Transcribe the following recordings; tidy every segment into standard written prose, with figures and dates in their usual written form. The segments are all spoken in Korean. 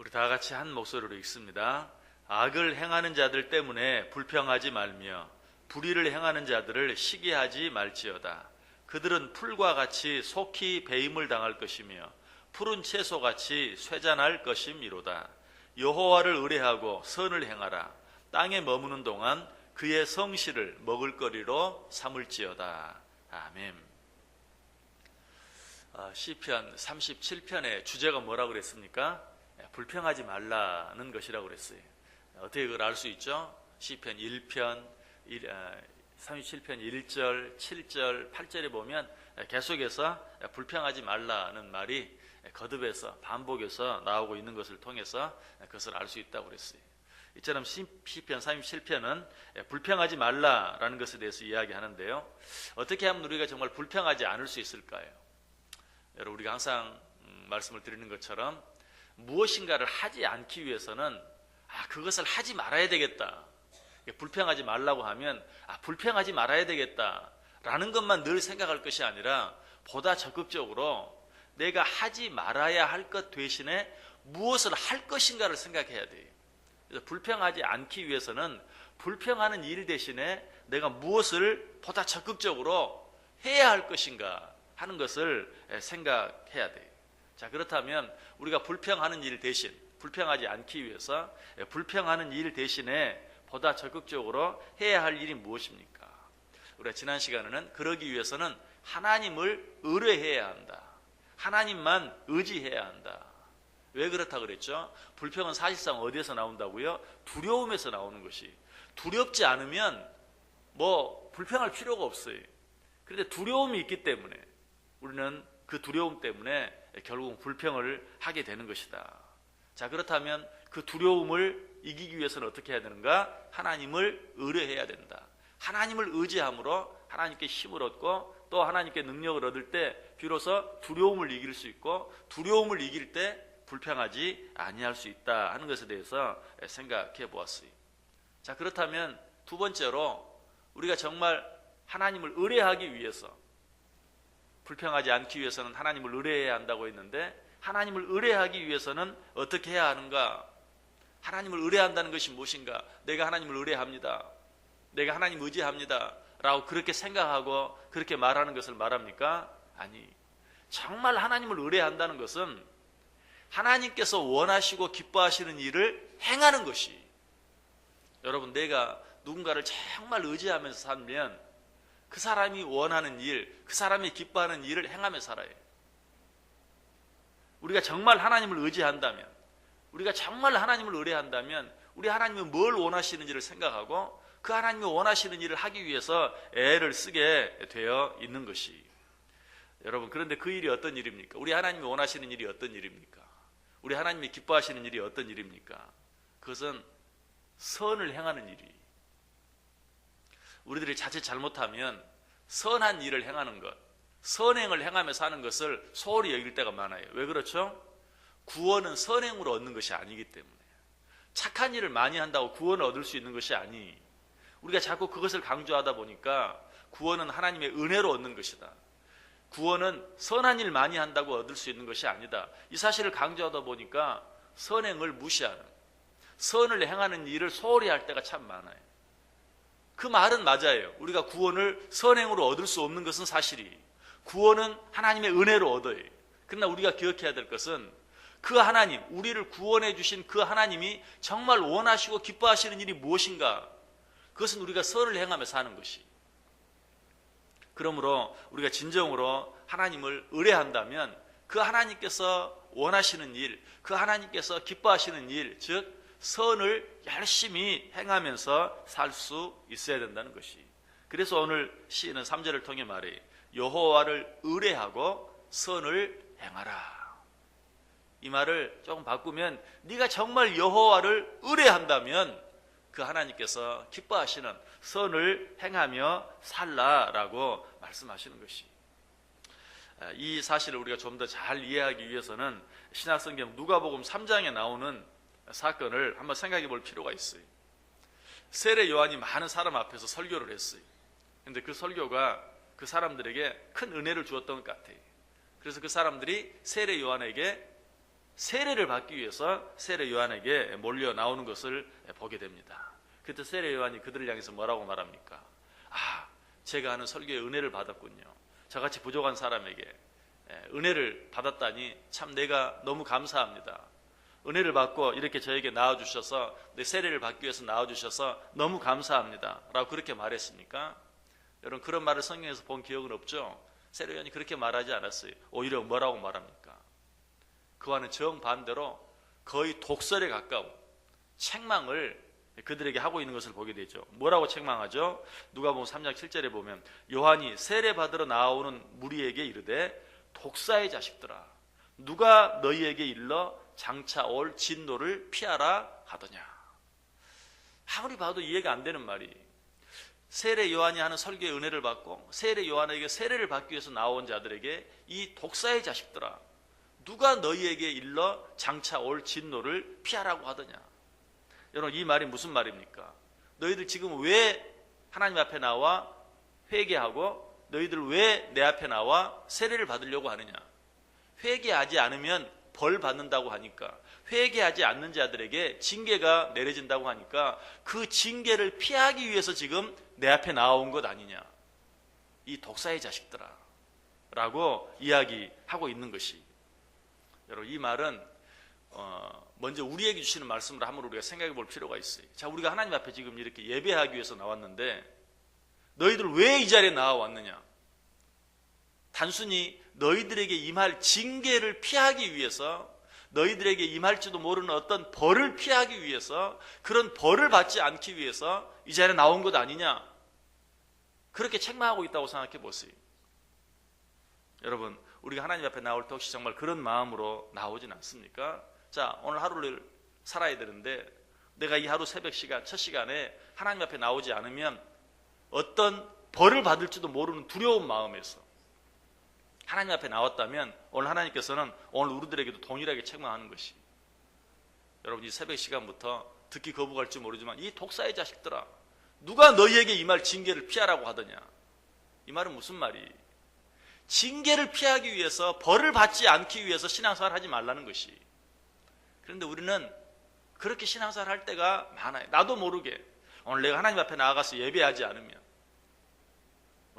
우리 다 같이 한 목소리로 읽습니다. 악을 행하는 자들 때문에 불평하지 말며 불의를 행하는 자들을 시기하지 말지어다. 그들은 풀과 같이 속히 배임을 당할 것이며 푸른 채소같이 쇠잔할 것임이로다. 여호와를 의뢰하고 선을 행하라. 땅에 머무는 동안 그의 성실을 먹을거리로 삼을지어다. 아멘. 시편 37편의 주제가 뭐라고 그랬습니까? 불평하지 말라는 것이라고 그랬어요. 어떻게 그걸 알 수 있죠? 시편 1편 37편 1절, 7절, 8절에 보면 계속해서 불평하지 말라는 말이 거듭해서 반복해서 나오고 있는 것을 통해서 그것을 알 수 있다고 그랬어요. 이처럼 시편 37편은 불평하지 말라라는 것에 대해서 이야기하는데요. 어떻게 하면 우리가 정말 불평하지 않을 수 있을까요? 여러분, 우리가 항상 말씀을 드리는 것처럼 무엇인가를 하지 않기 위해서는 그것을 하지 말아야 되겠다. 불평하지 말라고 하면 불평하지 말아야 되겠다라는 것만 늘 생각할 것이 아니라 보다 적극적으로 내가 하지 말아야 할 것 대신에 무엇을 할 것인가를 생각해야 돼요. 그래서 불평하지 않기 위해서는 불평하는 일 대신에 내가 무엇을 보다 적극적으로 해야 할 것인가 하는 것을 생각해야 돼요. 자, 그렇다면 우리가 불평하는 일 대신, 불평하지 않기 위해서 불평하는 일 대신에 보다 적극적으로 해야 할 일이 무엇입니까? 우리가 지난 시간에는 그러기 위해서는 하나님을 의뢰해야 한다. 하나님만 의지해야 한다. 왜 그렇다 그랬죠? 불평은 사실상 어디에서 나온다고요? 두려움에서 나오는 것이. 두렵지 않으면 불평할 필요가 없어요. 그런데 두려움이 있기 때문에 우리는 그 두려움 때문에 결국 불평을 하게 되는 것이다. 자, 그렇다면 그 두려움을 이기기 위해서는 어떻게 해야 되는가? 하나님을 의뢰해야 된다. 하나님을 의지함으로 하나님께 힘을 얻고 또 하나님께 능력을 얻을 때 비로소 두려움을 이길 수 있고 두려움을 이길 때 불평하지 아니할 수 있다 하는 것에 대해서 생각해 보았어요. 자, 그렇다면 두 번째로 우리가 정말 하나님을 의뢰하기 위해서 불평하지 않기 위해서는 하나님을 의뢰해야 한다고 했는데 하나님을 의뢰하기 위해서는 어떻게 해야 하는가? 하나님을 의뢰한다는 것이 무엇인가? 내가 하나님을 의뢰합니다. 내가 하나님 의지합니다. 라고 그렇게 생각하고 그렇게 말하는 것을 말합니까? 아니, 정말 하나님을 의뢰한다는 것은 하나님께서 원하시고 기뻐하시는 일을 행하는 것이. 여러분, 내가 누군가를 정말 의지하면서 살면 그 사람이 원하는 일, 그 사람이 기뻐하는 일을 행하며 살아요. 우리가 정말 하나님을 의지한다면, 우리가 정말 하나님을 의뢰한다면 우리 하나님이 뭘 원하시는지를 생각하고 그 하나님이 원하시는 일을 하기 위해서 애를 쓰게 되어 있는 것이. 여러분, 그런데 그 일이 어떤 일입니까? 우리 하나님이 원하시는 일이 어떤 일입니까? 우리 하나님이 기뻐하시는 일이 어떤 일입니까? 그것은 선을 행하는 일이. 우리들이 자칫 잘못하면 선한 일을 행하는 것, 선행을 행하며 사는 것을 소홀히 여길 때가 많아요. 왜 그렇죠? 구원은 선행으로 얻는 것이 아니기 때문에. 착한 일을 많이 한다고 구원을 얻을 수 있는 것이 아니. 우리가 자꾸 그것을 강조하다 보니까 구원은 하나님의 은혜로 얻는 것이다. 구원은 선한 일 많이 한다고 얻을 수 있는 것이 아니다. 이 사실을 강조하다 보니까 선행을 무시하는, 선을 행하는 일을 소홀히 할 때가 참 많아요. 그 말은 맞아요. 우리가 구원을 선행으로 얻을 수 없는 것은 사실이. 구원은 하나님의 은혜로 얻어요. 그러나 우리가 기억해야 될 것은 그 하나님, 우리를 구원해 주신 그 하나님이 정말 원하시고 기뻐하시는 일이 무엇인가? 그것은 우리가 선을 행하며 사는 것이. 그러므로 우리가 진정으로 하나님을 의뢰한다면 그 하나님께서 원하시는 일, 그 하나님께서 기뻐하시는 일, 즉 선을 열심히 행하면서 살 수 있어야 된다는 것이. 그래서 오늘 시인은 3절을 통해 말해 여호와를 의뢰하고 선을 행하라. 이 말을 조금 바꾸면 네가 정말 여호와를 의뢰한다면 그 하나님께서 기뻐하시는 선을 행하며 살라라고 말씀하시는 것이. 이 사실을 우리가 좀 더 잘 이해하기 위해서는 신약성경 누가복음 3장에 나오는 사건을 한번 생각해 볼 필요가 있어요. 세례 요한이 많은 사람 앞에서 설교를 했어요. 그런데 그 설교가 그 사람들에게 큰 은혜를 주었던 것 같아요. 그래서 그 사람들이 세례 요한에게 세례를 받기 위해서 세례 요한에게 몰려 나오는 것을 보게 됩니다. 그때 세례 요한이 그들을 향해서 뭐라고 말합니까? 제가 하는 설교에 은혜를 받았군요. 저같이 부족한 사람에게 은혜를 받았다니 참 내가 너무 감사합니다. 은혜를 받고 이렇게 저에게 나와주셔서, 내 세례를 받기 위해서 나와주셔서 너무 감사합니다 라고 그렇게 말했습니까? 여러분, 그런 말을 성경에서 본 기억은 없죠? 세례 요한이 그렇게 말하지 않았어요. 오히려 뭐라고 말합니까? 그와는 정반대로 거의 독설에 가까운 책망을 그들에게 하고 있는 것을 보게 되죠. 뭐라고 책망하죠? 누가복음 3장 7절에 보면 요한이 세례 받으러 나오는 무리에게 이르되 독사의 자식들아, 누가 너희에게 일러 장차 올 진노를 피하라 하더냐. 아무리 봐도 이해가 안 되는 말이, 세례 요한이 하는 설교의 은혜를 받고 세례 요한에게 세례를 받기 위해서 나온 자들에게 이 독사의 자식들아, 누가 너희에게 일러 장차 올 진노를 피하라고 하더냐. 여러분, 이 말이 무슨 말입니까? 너희들 지금 왜 하나님 앞에 나와 회개하고 너희들 왜 내 앞에 나와 세례를 받으려고 하느냐? 회개하지 않으면 벌 받는다고 하니까, 회개하지 않는 자들에게 징계가 내려진다고 하니까 그 징계를 피하기 위해서 지금 내 앞에 나온 것 아니냐, 이 독사의 자식들아 라고 이야기하고 있는 것이, 여러분, 이 말은 먼저 우리에게 주시는 말씀을 한번 우리가 생각해 볼 필요가 있어요. 자, 우리가 하나님 앞에 지금 이렇게 예배하기 위해서 나왔는데 너희들 왜 이 자리에 나와왔느냐? 단순히 너희들에게 임할 징계를 피하기 위해서, 너희들에게 임할지도 모르는 어떤 벌을 피하기 위해서, 그런 벌을 받지 않기 위해서 이 자리에 나온 것 아니냐? 그렇게 책망하고 있다고 생각해 보세요. 여러분, 우리가 하나님 앞에 나올 때 혹시 정말 그런 마음으로 나오진 않습니까? 자, 오늘 하루를 살아야 되는데 내가 이 하루 새벽 시간, 첫 시간에 하나님 앞에 나오지 않으면 어떤 벌을 받을지도 모르는 두려운 마음에서 하나님 앞에 나왔다면 오늘 하나님께서는 오늘 우리들에게도 동일하게 책망하는 것이, 여러분, 이 새벽 시간부터 듣기 거부갈지 모르지만 이 독사의 자식들아, 누가 너희에게 임할 징계를 피하라고 하더냐. 이 말은 무슨 말이? 징계를 피하기 위해서, 벌을 받지 않기 위해서 신앙생활 하지 말라는 것이. 그런데 우리는 그렇게 신앙생활 할 때가 많아요. 나도 모르게 오늘 내가 하나님 앞에 나아가서 예배하지 않으면,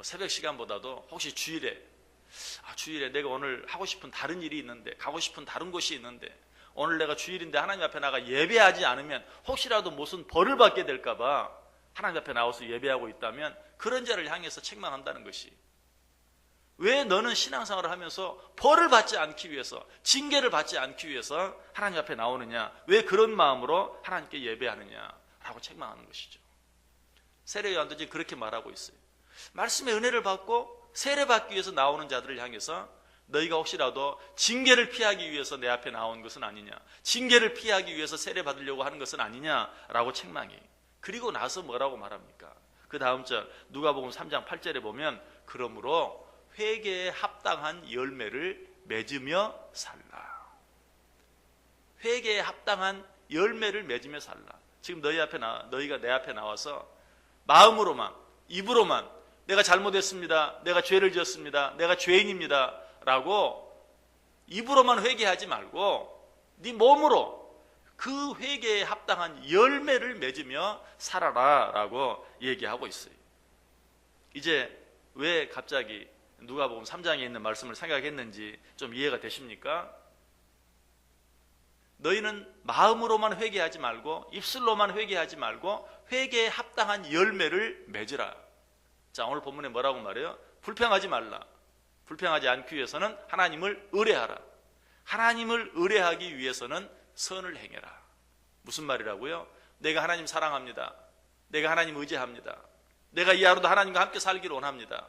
새벽 시간보다도 혹시 주일에 내가 오늘 하고 싶은 다른 일이 있는데, 가고 싶은 다른 곳이 있는데, 오늘 내가 주일인데 하나님 앞에 나가 예배하지 않으면 혹시라도 무슨 벌을 받게 될까 봐 하나님 앞에 나와서 예배하고 있다면 그런 자를 향해서 책망한다는 것이, 왜 너는 신앙생활을 하면서 벌을 받지 않기 위해서, 징계를 받지 않기 위해서 하나님 앞에 나오느냐, 왜 그런 마음으로 하나님께 예배하느냐라고 책망하는 것이죠. 세례 요한도 지금 그렇게 말하고 있어요. 말씀의 은혜를 받고 세례받기 위해서 나오는 자들을 향해서 너희가 혹시라도 징계를 피하기 위해서 내 앞에 나온 것은 아니냐, 징계를 피하기 위해서 세례받으려고 하는 것은 아니냐라고 책망해. 그리고 나서 뭐라고 말합니까? 그 다음 절 누가복음 3장 8절에 보면 그러므로 회개에 합당한 열매를 맺으며 살라. 회개에 합당한 열매를 맺으며 살라. 지금 너희가 내 앞에 나와서 마음으로만, 입으로만 내가 잘못했습니다, 내가 죄를 지었습니다, 내가 죄인입니다 라고 입으로만 회개하지 말고 네 몸으로 그 회개에 합당한 열매를 맺으며 살아라 라고 얘기하고 있어요. 이제 왜 갑자기 누가복음 3장에 있는 말씀을 생각했는지 좀 이해가 되십니까? 너희는 마음으로만 회개하지 말고 입술로만 회개하지 말고 회개에 합당한 열매를 맺으라. 자, 오늘 본문에 뭐라고 말해요? 불평하지 말라. 불평하지 않기 위해서는 하나님을 의뢰하라. 하나님을 의뢰하기 위해서는 선을 행해라. 무슨 말이라고요? 내가 하나님 사랑합니다. 내가 하나님 의지합니다. 내가 이 하루도 하나님과 함께 살기를 원합니다.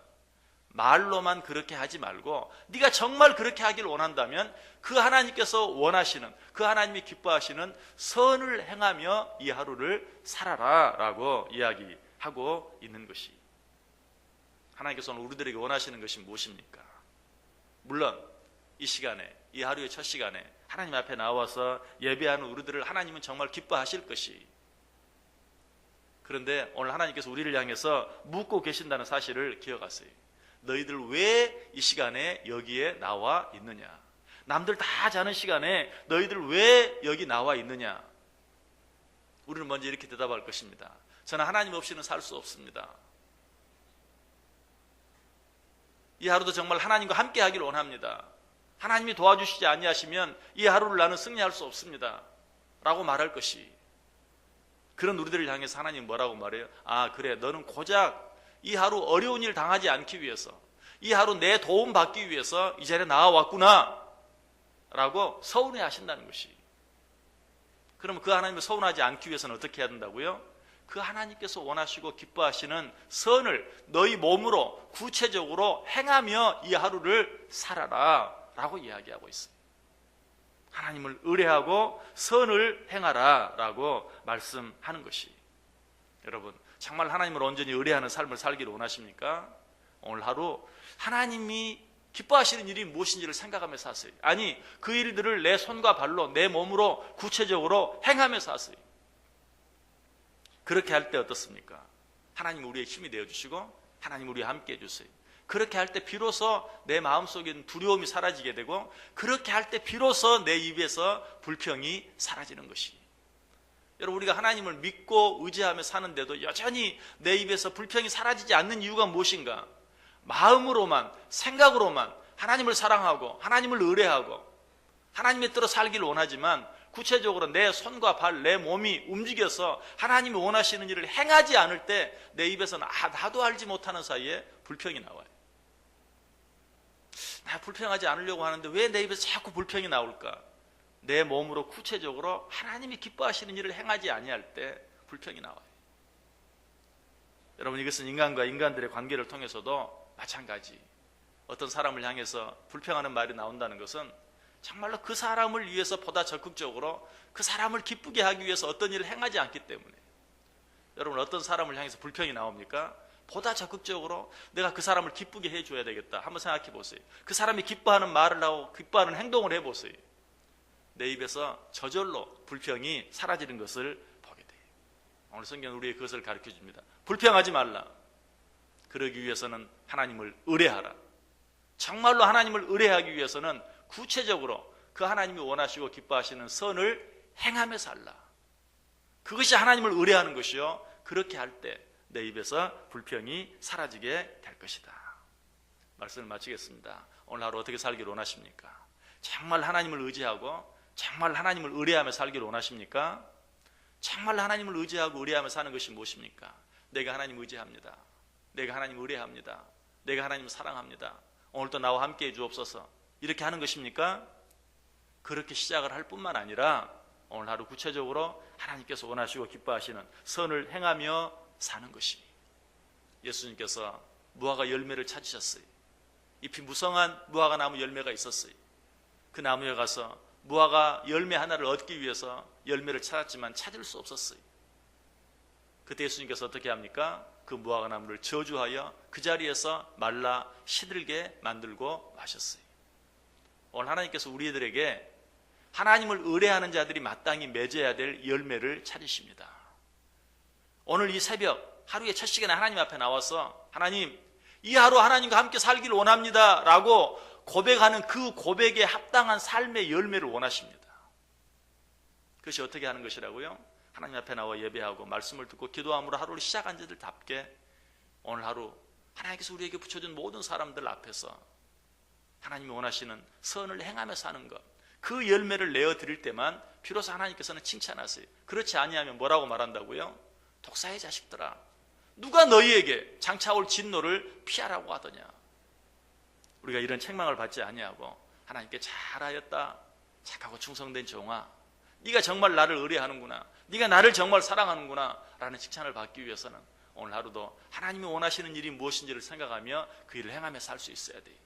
말로만 그렇게 하지 말고 네가 정말 그렇게 하기를 원한다면 그 하나님께서 원하시는, 그 하나님이 기뻐하시는 선을 행하며 이 하루를 살아라 라고 이야기하고 있는 것이, 하나님께서 오늘 우리들에게 원하시는 것이 무엇입니까? 물론 이 시간에, 이 하루의 첫 시간에 하나님 앞에 나와서 예배하는 우리들을 하나님은 정말 기뻐하실 것이, 그런데 오늘 하나님께서 우리를 향해서 묻고 계신다는 사실을 기억하세요. 너희들 왜 이 시간에 여기에 나와 있느냐? 남들 다 자는 시간에 너희들 왜 여기 나와 있느냐? 우리는 먼저 이렇게 대답할 것입니다. 저는 하나님 없이는 살 수 없습니다. 이 하루도 정말 하나님과 함께 하기를 원합니다. 하나님이 도와주시지 아니하시면 이 하루를 나는 승리할 수 없습니다. 라고 말할 것이, 그런 우리들을 향해서 하나님 뭐라고 말해요? 아, 그래, 너는 고작 이 하루 어려운 일 당하지 않기 위해서, 이 하루 내 도움 받기 위해서 이 자리에 나와왔구나 라고 서운해 하신다는 것이. 그러면 그 하나님을 서운하지 않기 위해서는 어떻게 해야 된다고요? 그 하나님께서 원하시고 기뻐하시는 선을 너희 몸으로 구체적으로 행하며 이 하루를 살아라 라고 이야기하고 있습니다. 하나님을 의뢰하고 선을 행하라 라고 말씀하는 것이. 여러분, 정말 하나님을 온전히 의뢰하는 삶을 살기를 원하십니까? 오늘 하루 하나님이 기뻐하시는 일이 무엇인지를 생각하면서 하세요. 아니, 그 일들을 내 손과 발로, 내 몸으로 구체적으로 행하면서 하세요. 그렇게 할 때 어떻습니까? 하나님 우리의 힘이 되어주시고 하나님 우리와 함께 해주세요. 그렇게 할 때 비로소 내 마음속에 있는 두려움이 사라지게 되고, 그렇게 할 때 비로소 내 입에서 불평이 사라지는 것이. 여러분, 우리가 하나님을 믿고 의지하며 사는데도 여전히 내 입에서 불평이 사라지지 않는 이유가 무엇인가? 마음으로만, 생각으로만 하나님을 사랑하고 하나님을 의뢰하고 하나님의 뜻대로 살기를 원하지만, 구체적으로 내 손과 발, 내 몸이 움직여서 하나님이 원하시는 일을 행하지 않을 때 내 입에서는 나도 알지 못하는 사이에 불평이 나와요. 나 불평하지 않으려고 하는데 왜 내 입에서 자꾸 불평이 나올까? 내 몸으로 구체적으로 하나님이 기뻐하시는 일을 행하지 아니할 때 불평이 나와요. 여러분, 이것은 인간과 인간들의 관계를 통해서도 마찬가지. 어떤 사람을 향해서 불평하는 말이 나온다는 것은 정말로 그 사람을 위해서 보다 적극적으로 그 사람을 기쁘게 하기 위해서 어떤 일을 행하지 않기 때문에. 여러분, 어떤 사람을 향해서 불평이 나옵니까? 보다 적극적으로 내가 그 사람을 기쁘게 해줘야 되겠다. 한번 생각해 보세요. 그 사람이 기뻐하는 말을 하고 기뻐하는 행동을 해보세요. 내 입에서 저절로 불평이 사라지는 것을 보게 돼요. 오늘 성경은 우리에게 그것을 가르쳐 줍니다. 불평하지 말라. 그러기 위해서는 하나님을 의뢰하라. 정말로 하나님을 의뢰하기 위해서는 구체적으로 그 하나님이 원하시고 기뻐하시는 선을 행하며 살라. 그것이 하나님을 의뢰하는 것이요. 그렇게 할 때 내 입에서 불평이 사라지게 될 것이다. 말씀을 마치겠습니다. 오늘 하루 어떻게 살기를 원하십니까? 정말 하나님을 의지하고 정말 하나님을 의뢰하며 살기를 원하십니까? 정말 하나님을 의지하고 의뢰하며 사는 것이 무엇입니까? 내가 하나님 의지합니다. 내가 하나님 의뢰합니다. 내가 하나님 사랑합니다. 오늘도 나와 함께해 주옵소서. 이렇게 하는 것입니까? 그렇게 시작을 할 뿐만 아니라 오늘 하루 구체적으로 하나님께서 원하시고 기뻐하시는 선을 행하며 사는 것이. 예수님께서 무화과 열매를 찾으셨어요. 잎이 무성한 무화과 나무 열매가 있었어요. 그 나무에 가서 무화과 열매 하나를 얻기 위해서 열매를 찾았지만 찾을 수 없었어요. 그때 예수님께서 어떻게 합니까? 그 무화과 나무를 저주하여 그 자리에서 말라 시들게 만들고 마셨어요. 오늘 하나님께서 우리들에게 하나님을 의뢰하는 자들이 마땅히 맺어야 될 열매를 찾으십니다. 오늘 이 새벽 하루의 첫 시간에 하나님 앞에 나와서 하나님, 이 하루 하나님과 함께 살기를 원합니다 라고 고백하는 그 고백에 합당한 삶의 열매를 원하십니다. 그것이 어떻게 하는 것이라고요? 하나님 앞에 나와 예배하고 말씀을 듣고 기도함으로 하루를 시작한 자들답게 오늘 하루 하나님께서 우리에게 붙여준 모든 사람들 앞에서 하나님이 원하시는 선을 행하며 사는 것, 그 열매를 내어드릴 때만 비로소 하나님께서는 칭찬하세요. 그렇지 아니하면 뭐라고 말한다고요? 독사의 자식들아, 누가 너희에게 장차올 진노를 피하라고 하더냐. 우리가 이런 책망을 받지 아니하고 하나님께 잘하였다, 착하고 충성된 종아, 네가 정말 나를 의뢰하는구나, 네가 나를 정말 사랑하는구나 라는 칭찬을 받기 위해서는 오늘 하루도 하나님이 원하시는 일이 무엇인지를 생각하며 그 일을 행하며 살 수 있어야 돼요.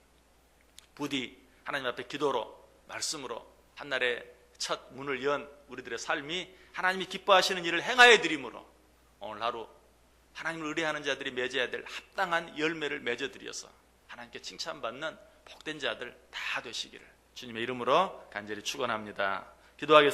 부디 하나님 앞에 기도로, 말씀으로 한날의 첫 문을 연 우리들의 삶이 하나님이 기뻐하시는 일을 행하여 드림으로 오늘 하루 하나님을 의뢰하는 자들이 맺어야 될 합당한 열매를 맺어드려서 하나님께 칭찬받는 복된 자들 다 되시기를 주님의 이름으로 간절히 축원합니다. 기도하겠습니다.